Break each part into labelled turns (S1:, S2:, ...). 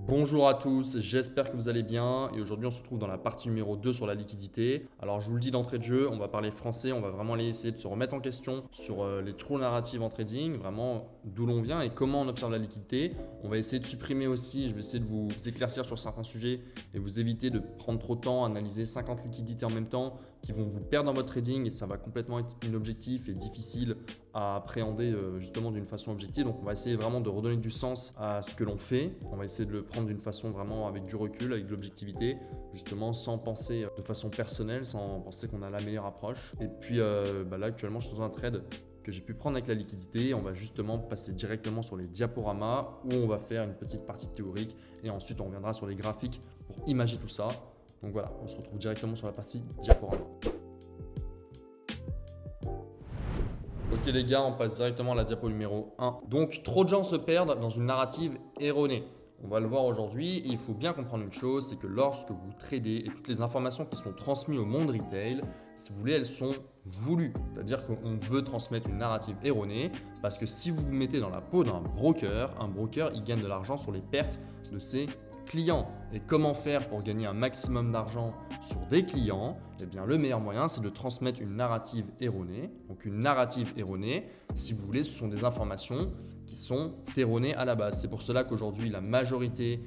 S1: Bonjour à tous, j'espère que vous allez bien et aujourd'hui on se retrouve dans la partie numéro 2 sur la liquidité. Alors je vous le dis d'entrée de jeu, on va parler français, on va vraiment aller essayer de se remettre en question sur les trous narratifs en trading, vraiment d'où l'on vient et comment on observe la liquidité. On va essayer de supprimer aussi, je vais essayer de vous éclaircir sur certains sujets et vous éviter de prendre trop de temps à analyser 50 liquidités en même temps qui vont vous perdre dans votre trading et ça va complètement être inobjectif et difficile à appréhender justement d'une façon objective. Donc on va essayer vraiment de redonner du sens à ce que l'on fait. On va essayer de le prendre d'une façon vraiment avec du recul, avec de l'objectivité, justement sans penser de façon personnelle, sans penser qu'on a la meilleure approche. Et puis là actuellement je suis dans un trade que j'ai pu prendre avec la liquidité. On va justement passer directement sur les diaporamas où on va faire une petite partie théorique et ensuite on reviendra sur les graphiques pour imager tout ça. Donc voilà, on se retrouve directement sur la partie diaporama. Ok les gars, on passe directement à la diapo numéro 1. Donc trop de gens se perdent dans une narrative erronée. On va le voir aujourd'hui, il faut bien comprendre une chose, c'est que lorsque vous tradez et toutes les informations qui sont transmises au monde retail, si vous voulez, elles sont voulues. C'est-à-dire qu'on veut transmettre une narrative erronée parce que si vous vous mettez dans la peau d'un broker, un broker, il gagne de l'argent sur les pertes de ses clients. Et comment faire pour gagner un maximum d'argent sur des clients? Eh bien, le meilleur moyen, c'est de transmettre une narrative erronée. Donc, une narrative erronée, si vous voulez, ce sont des informations qui sont erronées à la base. C'est pour cela qu'aujourd'hui, la majorité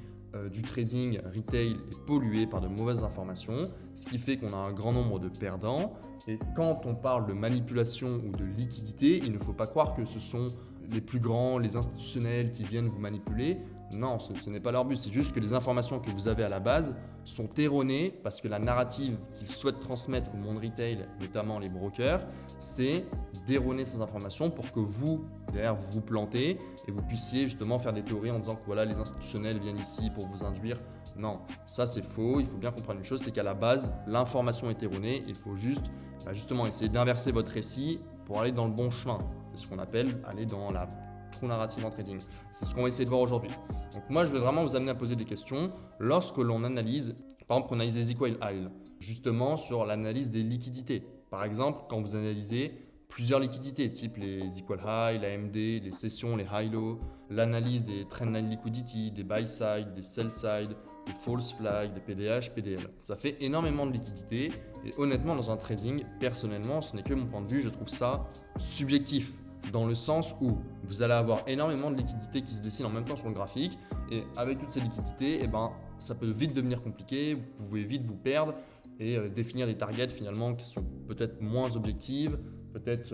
S1: du trading retail est polluée par de mauvaises informations, ce qui fait qu'on a un grand nombre de perdants. Et quand on parle de manipulation ou de liquidité, il ne faut pas croire que ce sont les plus grands, les institutionnels qui viennent vous manipuler. Non, ce n'est pas leur but, c'est juste que les informations que vous avez à la base sont erronées parce que la narrative qu'ils souhaitent transmettre au monde retail, notamment les brokers, c'est d'erroner ces informations pour que vous, derrière, vous vous plantez et vous puissiez justement faire des théories en disant que voilà, les institutionnels viennent ici pour vous induire. Non, ça c'est faux, il faut bien comprendre une chose, c'est qu'à la base, l'information est erronée, il faut justement essayer d'inverser votre récit pour aller dans le bon chemin. C'est ce qu'on appelle aller dans la true narrative en trading. C'est ce qu'on va essayer de voir aujourd'hui. Donc moi, je vais vraiment vous amener à poser des questions lorsque l'on analyse, par exemple, on analyse les equal high, justement sur l'analyse des liquidités. Par exemple, quand vous analysez plusieurs liquidités, type les equal high, la MD, les sessions, les high-low, l'analyse des trendline liquidity, des buy side, des sell side, des false flag, des PDH, PDL. Ça fait énormément de liquidités et honnêtement, dans un trading, personnellement, ce n'est que mon point de vue, je trouve ça subjectif. Dans le sens où vous allez avoir énormément de liquidités qui se dessinent en même temps sur le graphique et avec toutes ces liquidités, ça peut vite devenir compliqué, vous pouvez vite vous perdre et définir des targets finalement qui sont peut-être moins objectives, peut-être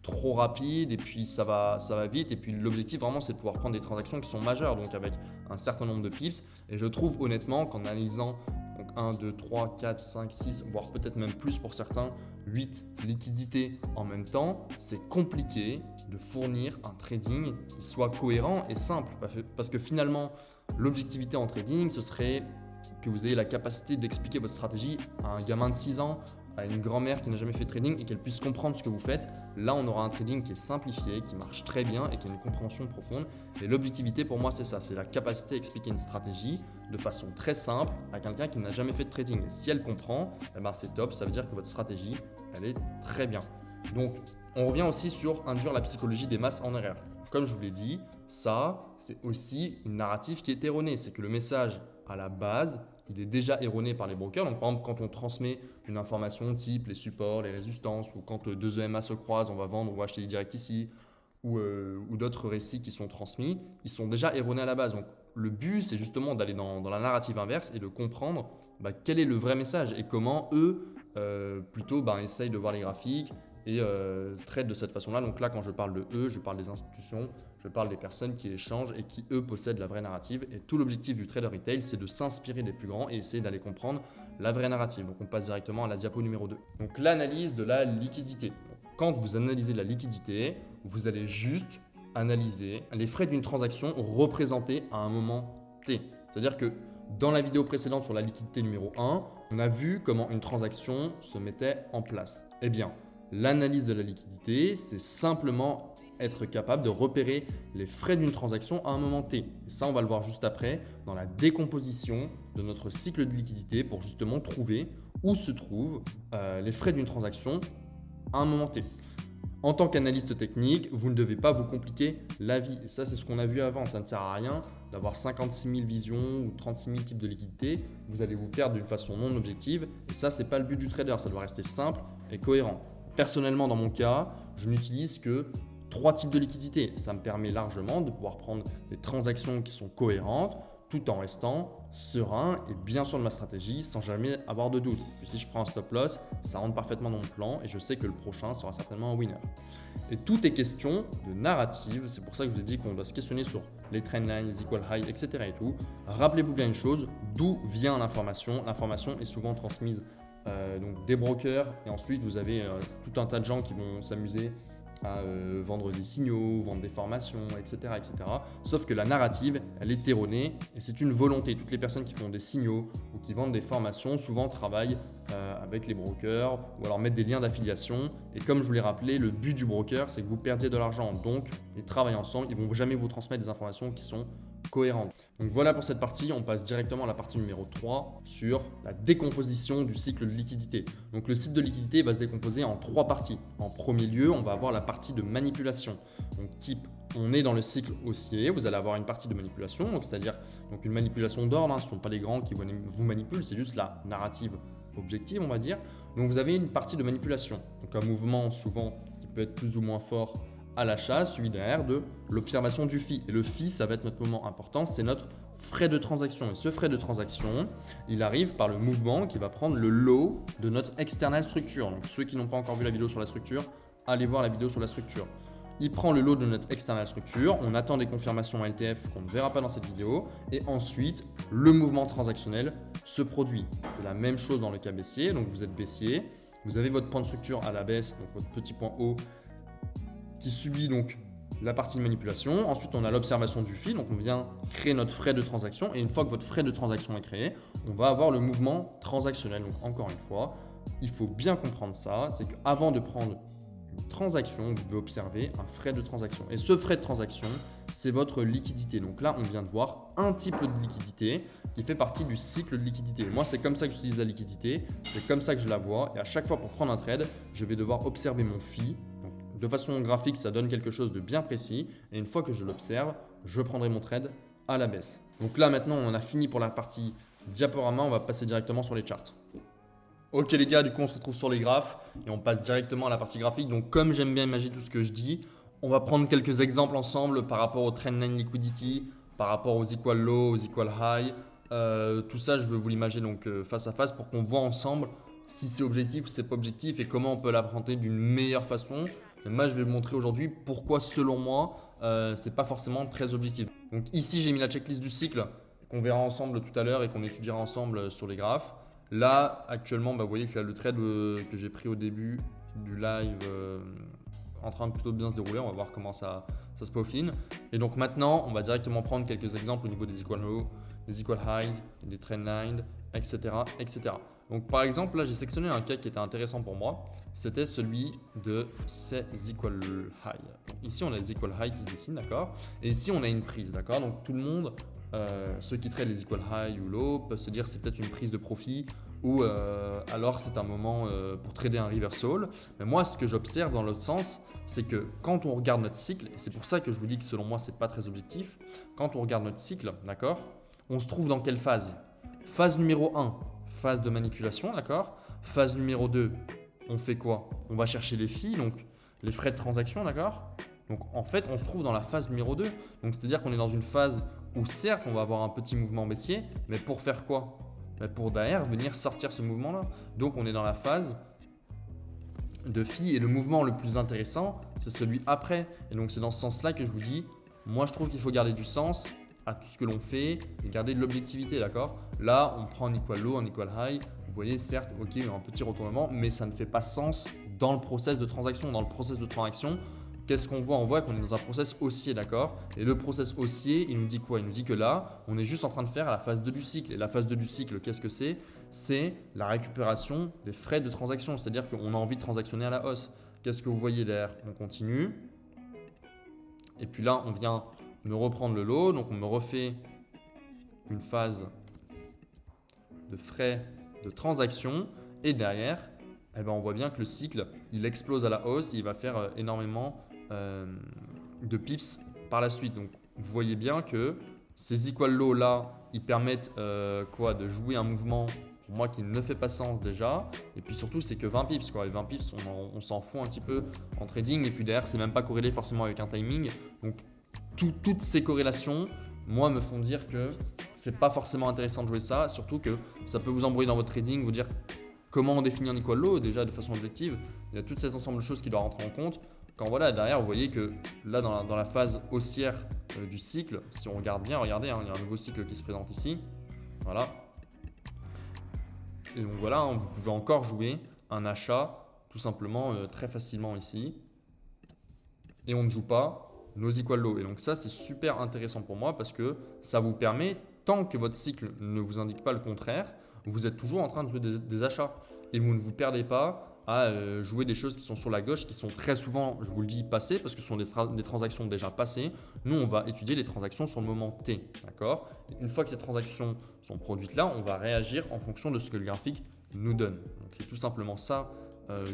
S1: trop rapides et puis ça va vite et puis l'objectif vraiment c'est de pouvoir prendre des transactions qui sont majeures donc avec un certain nombre de pips et je trouve honnêtement qu'en analysant donc 1, 2, 3, 4, 5, 6, voire peut-être même plus pour certains, 8 liquidités en même temps, c'est compliqué de fournir un trading qui soit cohérent et simple. Parce que finalement, l'objectivité en trading, ce serait que vous ayez la capacité d'expliquer votre stratégie à un gamin de 6 ans, à une grand-mère qui n'a jamais fait de trading et qu'elle puisse comprendre ce que vous faites. Là, on aura un trading qui est simplifié, qui marche très bien et qui a une compréhension profonde. Et l'objectivité, pour moi, c'est ça, c'est la capacité à expliquer une stratégie de façon très simple à quelqu'un qui n'a jamais fait de trading. Et si elle comprend, c'est top, ça veut dire que votre stratégie, elle est très bien. Donc, on revient aussi sur induire la psychologie des masses en erreur. Comme je vous l'ai dit, ça, c'est aussi une narrative qui est erronée. C'est que le message, à la base, il est déjà erroné par les brokers. Donc, par exemple, quand on transmet une information type les supports, les résistances, ou quand deux EMA se croisent, on va vendre ou acheter direct ici, ou d'autres récits qui sont transmis, ils sont déjà erronés à la base. Donc, le but, c'est justement d'aller dans la narrative inverse et de comprendre quel est le vrai message et comment eux, plutôt, essayent de voir les graphiques et traitent de cette façon-là. Donc là, quand je parle de eux, je parle des institutions, je parle des personnes qui échangent et qui, eux, possèdent la vraie narrative. Et tout l'objectif du trader retail, c'est de s'inspirer des plus grands et essayer d'aller comprendre la vraie narrative. Donc on passe directement à la diapo numéro 2. Donc l'analyse de la liquidité. Quand vous analysez la liquidité, vous allez juste analyser les frais d'une transaction représentés à un moment T. C'est-à-dire que dans la vidéo précédente sur la liquidité numéro 1, on a vu comment une transaction se mettait en place. Eh bien, l'analyse de la liquidité, c'est simplement être capable de repérer les frais d'une transaction à un moment T. Et ça, on va le voir juste après dans la décomposition de notre cycle de liquidité pour justement trouver où se trouvent les frais d'une transaction à un moment T. En tant qu'analyste technique, vous ne devez pas vous compliquer la vie. Et ça, c'est ce qu'on a vu avant. Ça ne sert à rien d'avoir 56 000 visions ou 36 000 types de liquidités, vous allez vous perdre d'une façon non objective. Et ça, ce n'est pas le but du trader, ça doit rester simple et cohérent. Personnellement, dans mon cas, je n'utilise que 3 types de liquidités. Ça me permet largement de pouvoir prendre des transactions qui sont cohérentes tout en restant serein et bien sûr de ma stratégie sans jamais avoir de doute. Puis si je prends un stop loss, ça rentre parfaitement dans mon plan et je sais que le prochain sera certainement un winner. Et tout est question de narrative, c'est pour ça que je vous ai dit qu'on doit se questionner sur les trendlines, les equal high, etc. et tout. Rappelez-vous bien une chose, d'où vient l'information. L'information est souvent transmise donc des brokers et ensuite vous avez tout un tas de gens qui vont s'amuser à vendre des signaux, vendre des formations, etc., etc. Sauf que la narrative, elle est erronée et c'est une volonté. Toutes les personnes qui font des signaux ou qui vendent des formations souvent travaillent avec les brokers ou alors mettent des liens d'affiliation. Et comme je vous l'ai rappelé, le but du broker, c'est que vous perdiez de l'argent. Donc, ils travaillent ensemble, ils ne vont jamais vous transmettre des informations qui sont cohérentes. Donc voilà pour cette partie, on passe directement à la partie numéro 3 sur la décomposition du cycle de liquidité. Donc le cycle de liquidité va se décomposer en 3 parties. En premier lieu, on va avoir la partie de manipulation. Donc type, on est dans le cycle haussier, vous allez avoir une partie de manipulation, donc c'est-à-dire donc une manipulation d'ordre, ce ne sont pas les grands qui vous manipulent, c'est juste la narrative objective, on va dire. Donc vous avez une partie de manipulation, donc un mouvement souvent qui peut être plus ou moins fort à l'achat, suivi derrière de l'observation du FI. Et le FI, ça va être notre moment important, c'est notre frais de transaction. Et ce frais de transaction, il arrive par le mouvement qui va prendre le lot de notre external structure. Donc ceux qui n'ont pas encore vu la vidéo sur la structure, allez voir la vidéo sur la structure. Il prend le lot de notre external structure, on attend des confirmations LTF qu'on ne verra pas dans cette vidéo, et ensuite le mouvement transactionnel se produit. C'est la même chose dans le cas baissier, donc vous êtes baissier, vous avez votre point de structure à la baisse, donc votre petit point haut qui subit donc la partie de manipulation. Ensuite, on a l'observation du FI, donc on vient créer notre frais de transaction. Et une fois que votre frais de transaction est créé, on va avoir le mouvement transactionnel. Donc encore une fois, il faut bien comprendre ça, c'est qu'avant de prendre une transaction, vous devez observer un frais de transaction. Et ce frais de transaction, c'est votre liquidité. Donc là, on vient de voir un type de liquidité qui fait partie du cycle de liquidité. Moi, c'est comme ça que j'utilise la liquidité, c'est comme ça que je la vois. Et à chaque fois pour prendre un trade, je vais devoir observer mon FI. De façon graphique, ça donne quelque chose de bien précis. Et une fois que je l'observe, je prendrai mon trade à la baisse. Donc là, maintenant, on a fini pour la partie diaporama. On va passer directement sur les charts. Ok les gars, du coup, on se retrouve sur les graphes et on passe directement à la partie graphique. Donc comme j'aime bien imaginer tout ce que je dis, on va prendre quelques exemples ensemble par rapport au trendline liquidity, par rapport aux equal low, aux equal high. Tout ça, je veux vous l'imager donc face à face pour qu'on voit ensemble si c'est objectif ou si c'est pas objectif et comment on peut l'apprendre d'une meilleure façon. Et moi, je vais vous montrer aujourd'hui pourquoi, selon moi, c'est pas forcément très objectif. Donc ici, j'ai mis la checklist du cycle qu'on verra ensemble tout à l'heure et qu'on étudiera ensemble sur les graphes. Là, actuellement, vous voyez que là, le trade que j'ai pris au début du live en train de plutôt bien se dérouler. On va voir comment ça se peaufine. Et donc maintenant, on va directement prendre quelques exemples au niveau des equal low, des equal highs, des trendlines, etc., etc. Donc par exemple, là j'ai sélectionné un cas qui était intéressant pour moi, c'était celui de ces equal high. Ici on a des equal high qui se dessinent, d'accord. Et ici on a une prise, d'accord. Donc tout le monde, ceux qui traitent les equal high ou low, peuvent se dire c'est peut-être une prise de profit ou alors c'est un moment pour trader un reversal. Mais moi ce que j'observe dans l'autre sens, c'est que quand on regarde notre cycle, et c'est pour ça que je vous dis que selon moi c'est pas très objectif, quand on regarde notre cycle, d'accord, on se trouve dans quelle phase? Phase numéro 1, phase de manipulation, d'accord. Phase numéro 2, on fait quoi? On va chercher les fees, donc les frais de transaction, d'accord. Donc en fait, on se trouve dans la phase numéro 2. Donc c'est-à-dire qu'on est dans une phase où certes, on va avoir un petit mouvement baissier, mais pour faire quoi? Pour derrière venir sortir ce mouvement-là. Donc on est dans la phase de fees et le mouvement le plus intéressant, c'est celui après. Et donc c'est dans ce sens-là que je vous dis, moi je trouve qu'il faut garder du sens à tout ce que l'on fait et garder de l'objectivité, d'accord. Là, on prend un equal low, un equal high. Vous voyez, certes, ok, il y a un petit retournement, mais ça ne fait pas sens dans le process de transaction. Dans le process de transaction, qu'est-ce qu'on voit? On voit qu'on est dans un process haussier, d'accord. Et le process haussier, il nous dit quoi? Il nous dit que là, on est juste en train de faire la phase 2 du cycle. Et la phase 2 du cycle, qu'est-ce que c'est? C'est la récupération des frais de transaction. C'est-à-dire qu'on a envie de transactionner à la hausse. Qu'est-ce que vous voyez derrière? On continue. Et puis là, on vient me reprendre le lot, donc on me refait une phase de frais de transaction et derrière, eh ben on voit bien que le cycle, il explose à la hausse, il va faire énormément de pips par la suite. Donc vous voyez bien que Ces equal low là, ils permettent de jouer un mouvement pour moi qui ne fait pas sens déjà. Et puis surtout, c'est que 20 pips quoi. Et 20 pips, on s'en fout un petit peu en trading. Et puis derrière, c'est même pas corrélé forcément avec un timing. Donc toutes ces corrélations, moi, me font dire que c'est pas forcément intéressant de jouer ça. Surtout que ça peut vous embrouiller dans votre trading, vous dire comment on définit un equal low déjà de façon objective. Il y a tout cet ensemble de choses qui doivent rentrer en compte. Quand voilà, derrière, vous voyez que là, dans la phase haussière du cycle, si on regarde bien, regardez, hein, il y a un nouveau cycle qui se présente ici. Voilà. Et donc voilà, hein, vous pouvez encore jouer un achat tout simplement très facilement ici. Et on ne joue pas nos equal low. Et donc ça, c'est super intéressant pour moi parce que ça vous permet, tant que votre cycle ne vous indique pas le contraire, vous êtes toujours en train de jouer des achats. Et vous ne vous perdez pas à jouer des choses qui sont sur la gauche, qui sont très souvent, je vous le dis, passées, parce que ce sont des transactions déjà passées. Nous, on va étudier les transactions sur le moment T. D'accord ? Une fois que ces transactions sont produites là, on va réagir en fonction de ce que le graphique nous donne. Donc, c'est tout simplement ça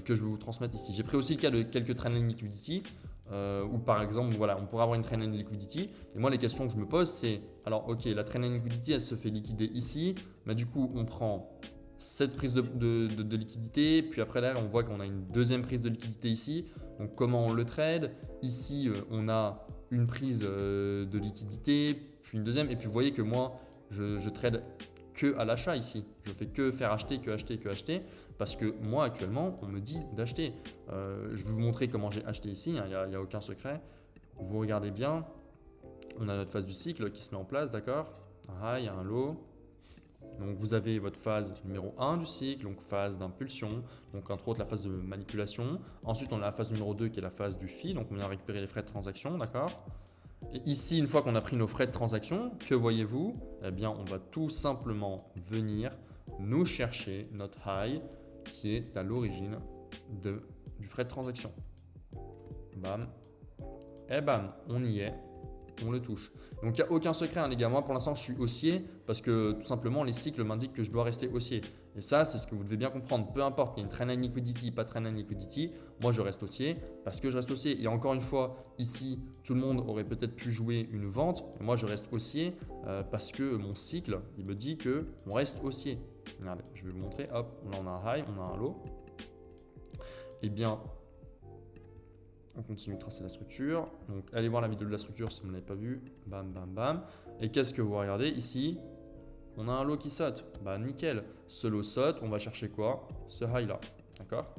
S1: que je vais vous transmettre ici. J'ai pris aussi le cas de quelques trendline liquidity, où par exemple, voilà, on pourrait avoir une trendline liquidity. Et moi, les questions que je me pose, c'est, alors ok, la trendline liquidity, elle se fait liquider ici, mais du coup, on prend cette prise de liquidité, puis après derrière on voit qu'on a une deuxième prise de liquidité ici, donc comment on le trade, ici on a une prise de liquidité, puis une deuxième, et puis vous voyez que moi je trade que à l'achat ici, je fais que faire acheter, que acheter, que acheter, parce que moi actuellement on me dit d'acheter. Je vais vous montrer comment j'ai acheté ici, il n'y a aucun secret, vous regardez bien, on a notre phase du cycle qui se met en place, d'accord, il y a un low. Donc vous avez votre phase numéro 1 du cycle, donc phase d'impulsion, donc entre autres la phase de manipulation. Ensuite on a la phase numéro 2 qui est la phase du FI, donc on vient récupérer les frais de transaction, d'accord. Et ici, une fois qu'on a pris nos frais de transaction, que voyez-vous? Eh bien on va tout simplement venir nous chercher notre high qui est à l'origine du frais de transaction. Bam, et bam, on y est. On le touche. Donc il n'y a aucun secret hein, les gars, moi pour l'instant je suis haussier parce que tout simplement les cycles m'indiquent que je dois rester haussier. Et ça c'est ce que vous devez bien comprendre, peu importe qu'il y ait une trendline liquidity, pas trendline liquidity, moi je reste haussier parce que je reste haussier. Et encore une fois, ici tout le monde aurait peut-être pu jouer une vente, mais moi je reste haussier parce que mon cycle il me dit qu'on reste haussier. Regardez, je vais vous montrer, hop, là on a un high, on a un low. Et bien on continue de tracer la structure. Donc, allez voir la vidéo de la structure si vous ne l'avez pas vue. Bam, bam, bam. Et qu'est-ce que vous regardez ici? On a un low qui saute. Bah, nickel. Ce low saute, on va chercher quoi? Ce high là. D'accord?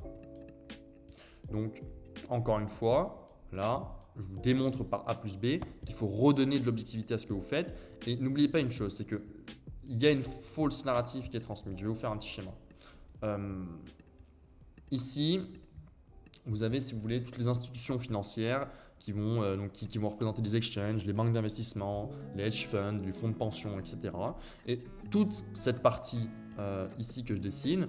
S1: Donc, encore une fois, là, je vous démontre par A plus B qu'il faut redonner de l'objectivité à ce que vous faites. Et n'oubliez pas une chose, c'est qu'il y a une false narrative qui est transmise. Je vais vous faire un petit schéma. Ici, vous avez, si vous voulez, toutes les institutions financières qui vont représenter les exchanges, les banques d'investissement, les hedge funds, les fonds de pension, etc. Et toute cette partie ici que je dessine,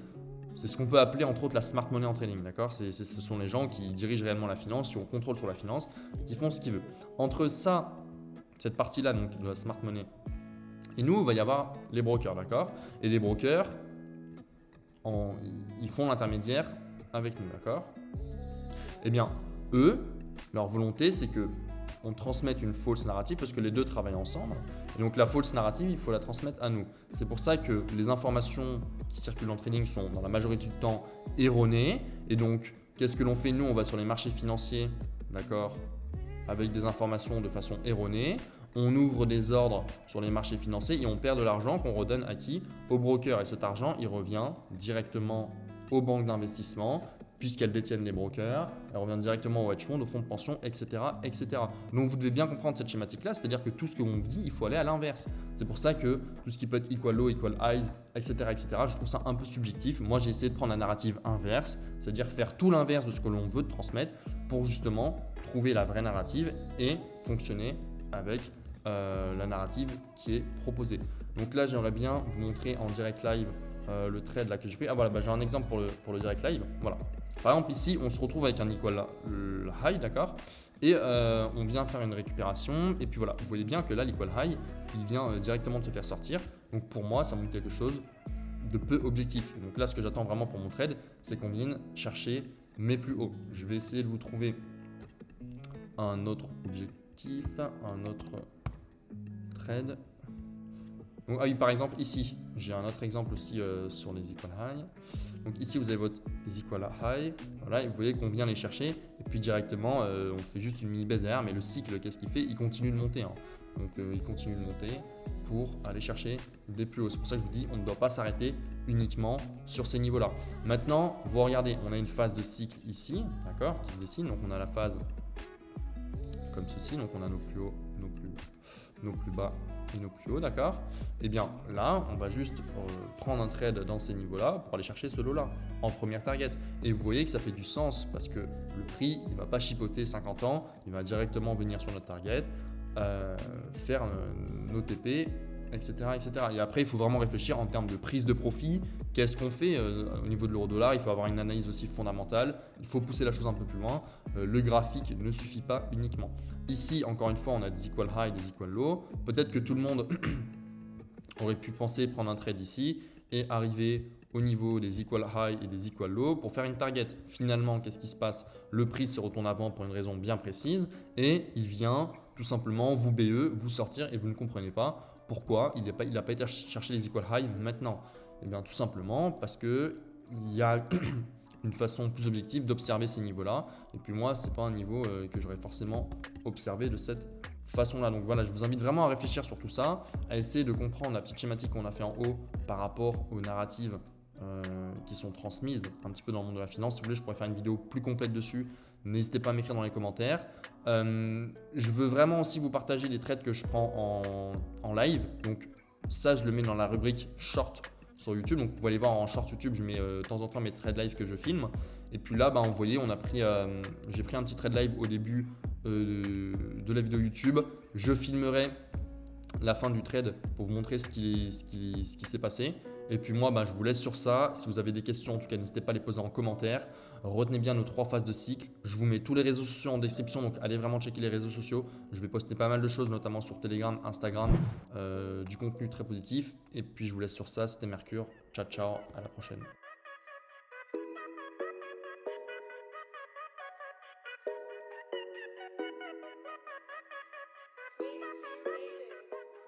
S1: c'est ce qu'on peut appeler entre autres la smart money en trading. D'accord ? Ce sont les gens qui dirigent réellement la finance, qui ont contrôle sur la finance, qui font ce qu'ils veulent. Entre ça, cette partie-là donc de la smart money, et nous, il va y avoir les brokers. D'accord ? Et les brokers, ils font l'intermédiaire avec nous. D'accord ? Eh bien, eux, leur volonté, c'est qu'on transmette une fausse narrative parce que les deux travaillent ensemble. Et donc, la fausse narrative, il faut la transmettre à nous. C'est pour ça que les informations qui circulent en trading sont dans la majorité du temps erronées. Et donc, qu'est-ce que l'on fait? Nous, on va sur les marchés financiers, d'accord, avec des informations de façon erronée. On ouvre des ordres sur les marchés financiers et on perd de l'argent qu'on redonne à qui? Aux brokers. Et cet argent, il revient directement aux banques d'investissement, puisqu'elles détiennent les brokers, elles reviennent directement aux hedge funds, aux fonds de pension, etc., etc. Donc vous devez bien comprendre cette schématique-là, c'est-à-dire que tout ce que l'on vous dit, il faut aller à l'inverse. C'est pour ça que tout ce qui peut être equal low, equal highs, etc., etc., je trouve ça un peu subjectif. Moi, j'ai essayé de prendre la narrative inverse, c'est-à-dire faire tout l'inverse de ce que l'on veut transmettre pour justement trouver la vraie narrative et fonctionner avec la narrative qui est proposée. Donc là, j'aimerais bien vous montrer en direct live le trade là que j'ai pris. Ah voilà, j'ai un exemple pour le direct live. Voilà. Par exemple, ici, on se retrouve avec un equal high, d'accord? Et on vient faire une récupération. Et puis voilà, vous voyez bien que là, l'equal high, il vient directement de se faire sortir. Donc pour moi, ça montre quelque chose de peu objectif. Donc là, ce que j'attends vraiment pour mon trade, c'est qu'on vienne chercher mes plus hauts. Je vais essayer de vous trouver un autre objectif, un autre trade. Donc, ah oui, par exemple, ici, j'ai un autre exemple aussi sur les equal high. Donc ici, vous avez votre equal high. Voilà, et vous voyez qu'on vient les chercher. Et puis directement, on fait juste une mini baisse derrière. Mais le cycle, qu'est-ce qu'il fait? Il continue de monter. Hein. Donc il continue de monter pour aller chercher des plus hauts. C'est pour ça que je vous dis, on ne doit pas s'arrêter uniquement sur ces niveaux-là. Maintenant, vous regardez, on a une phase de cycle ici, d'accord, qui se dessine. Donc on a la phase comme ceci. Donc on a nos plus hauts, nos plus bas et nos plus hauts, d'accord. Et bien là, on va juste prendre un trade dans ces niveaux-là pour aller chercher ce lot-là en première target. Et vous voyez que ça fait du sens parce que le prix, il ne va pas chipoter 50 ans, il va directement venir sur notre target, faire nos TP, etc., etc. Et après, il faut vraiment réfléchir en termes de prise de profit. Qu'est-ce qu'on fait au niveau de l'euro-dollar? Il faut avoir une analyse aussi fondamentale. Il faut pousser la chose un peu plus loin. Le graphique ne suffit pas uniquement. Ici, encore une fois, on a des equal high, des equal low. Peut-être que tout le monde aurait pu penser prendre un trade ici et arriver au niveau des equal high et des equal low pour faire une target. Finalement, qu'est-ce qui se passe? Le prix se retourne avant pour une raison bien précise et il vient tout simplement vous BE, vous sortir et vous ne comprenez pas pourquoi il n'a pas été chercher les equal high maintenant. Et bien tout simplement parce qu'il y a une façon plus objective d'observer ces niveaux-là. Et puis moi, ce n'est pas un niveau que j'aurais forcément observé de cette façon-là. Donc voilà, je vous invite vraiment à réfléchir sur tout ça, à essayer de comprendre la petite schématique qu'on a fait en haut par rapport aux narratives qui sont transmises un petit peu dans le monde de la finance. Si vous voulez, je pourrais faire une vidéo plus complète dessus. N'hésitez pas à m'écrire dans les commentaires. Je veux vraiment aussi vous partager les trades que je prends en live. Donc ça, je le mets dans la rubrique short sur YouTube. Donc vous pouvez aller voir en short YouTube, je mets de temps en temps mes trades live que je filme. Et puis là, vous voyez, j'ai pris un petit trade live au début de la vidéo YouTube. Je filmerai la fin du trade pour vous montrer ce qui s'est passé. Et puis moi, je vous laisse sur ça. Si vous avez des questions, en tout cas, n'hésitez pas à les poser en commentaire. Retenez bien nos 3 phases de cycle. Je vous mets tous les réseaux sociaux en description, donc allez vraiment checker les réseaux sociaux. Je vais poster pas mal de choses, notamment sur Telegram, Instagram, du contenu très positif. Et puis je vous laisse sur ça. C'était Mercure. Ciao, ciao. À la prochaine.
S2: Baby.